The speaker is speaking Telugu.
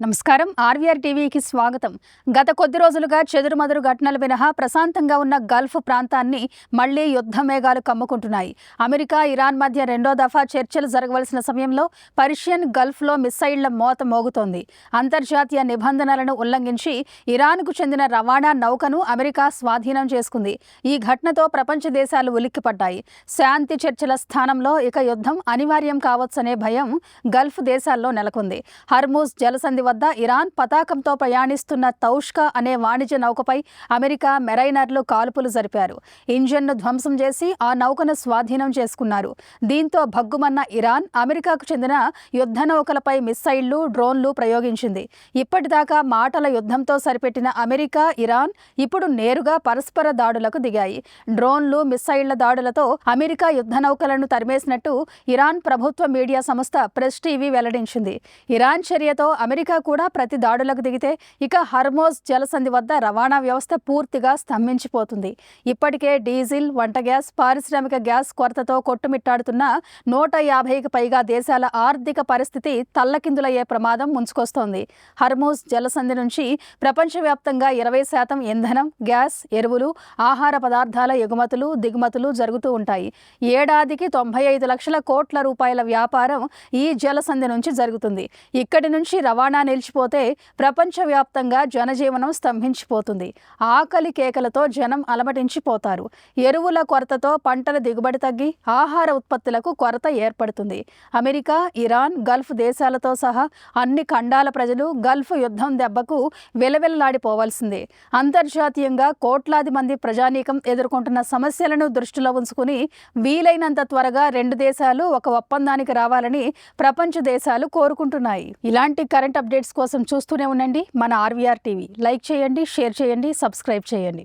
నమస్కారం. ఆర్వీఆర్ టీవీకి స్వాగతం. గత కొద్ది రోజులుగా చెదురుమదురు ఘటనలు మినహా ప్రశాంతంగా ఉన్న గల్ఫ్ ప్రాంతాన్ని మళ్లీ యుద్ధ మేఘాలు కమ్ముకుంటున్నాయి. అమెరికా, ఇరాన్ మధ్య రెండో దఫా చర్చలు జరగవలసిన సమయంలో పర్షియన్ గల్ఫ్లో మిస్సైళ్ల మోత మోగుతోంది. అంతర్జాతీయ నిబంధనలను ఉల్లంఘించి ఇరాన్కు చెందిన రవాణా నౌకను అమెరికా స్వాధీనం చేసుకుంది. ఈ ఘటనతో ప్రపంచ దేశాలు ఉలిక్కిపడ్డాయి. శాంతి చర్చల స్థానంలో ఇక యుద్ధం అనివార్యం కావచ్చనే భయం గల్ఫ్ దేశాల్లో నెలకొంది. హర్మూజ్ జలసంధి వద్ద ఇరాన్ పతాకంతో ప్రయాణిస్తున్న తౌష్కా అనే వాణిజ్య నౌకపై అమెరికా మెరైనర్లు కాల్పులు జరిపారు. ఇంజన్ను ధ్వంసం చేసి ఆ నౌకను స్వాధీనం చేసుకున్నారు. దీంతో భగ్గుమన్న ఇరాన్ అమెరికాకు చెందిన యుద్ధ నౌకలపై మిస్సైళ్లు, డ్రోన్లు ప్రయోగించింది. ఇప్పటిదాకా మాటల యుద్ధంతో సరిపెట్టిన అమెరికా, ఇరాన్ ఇప్పుడు నేరుగా పరస్పర దాడులకు దిగాయి. డ్రోన్లు, మిస్సైళ్ల దాడులతో అమెరికా యుద్ధ నౌకలను తరిమేసినట్టు ఇరాన్ ప్రభుత్వ మీడియా సంస్థ ప్రెస్ టీవీ వెల్లడించింది. ఇరాన్ చర్యతో అమెరికా కూడా ప్రతి దాడులకు దిగితే ఇక హర్మోజ్ జలసంధి వద్ద రవాణా వ్యవస్థ పూర్తిగా స్తంభించిపోతుంది. ఇప్పటికే డీజిల్, వంట గ్యాస్, పారిశ్రామిక గ్యాస్ కొరతతో కొట్టుమిట్టాడుతున్న 150కి పైగా దేశాల ఆర్థిక పరిస్థితి తల్లకిందులయ్యే ప్రమాదం ముంచుకొస్తోంది. హర్మూజ్ జలసంధి నుంచి ప్రపంచవ్యాప్తంగా 20% ఇంధనం, గ్యాస్, ఎరువులు, ఆహార పదార్థాల ఎగుమతులు, దిగుమతులు జరుగుతూ ఉంటాయి. ఏడాదికి 95 లక్షల కోట్ల రూపాయల వ్యాపారం ఈ జలసంధి నుంచి జరుగుతుంది. ఇక్కడి నుంచి రవాణా నిలిచిపోతే ప్రపంచవ్యాప్తంగా జనజీవనం స్తంభించిపోతుంది. ఆకలి కేకలతో జనం అలమటించిపోతారు. ఎరువుల కొరతతో పంటల దిగుబడి తగ్గి ఆహార ఉత్పత్తులకు కొరత ఏర్పడుతుంది. అమెరికా, ఇరాన్, గల్ఫ్ దేశాలతో సహా అన్ని ఖండాల ప్రజలు గల్ఫ్ యుద్ధం దెబ్బకు విలవిలలాడిపోవాల్సిందే. అంతర్జాతీయంగా కోట్లాది మంది ప్రజానీకం ఎదుర్కొంటున్న సమస్యలను దృష్టిలో ఉంచుకుని వీలైనంత త్వరగా రెండు దేశాలు ఒక ఒప్పందానికి రావాలని ప్రపంచ దేశాలు కోరుకుంటున్నాయి. ఇలాంటి కరెంట్ అప్డేట్స్ కోసం చూస్తూనే ఉండండి మన ఆర్వీఆర్ టీవీ. లైక్ చేయండి, షేర్ చేయండి, సబ్స్క్రైబ్ చేయండి.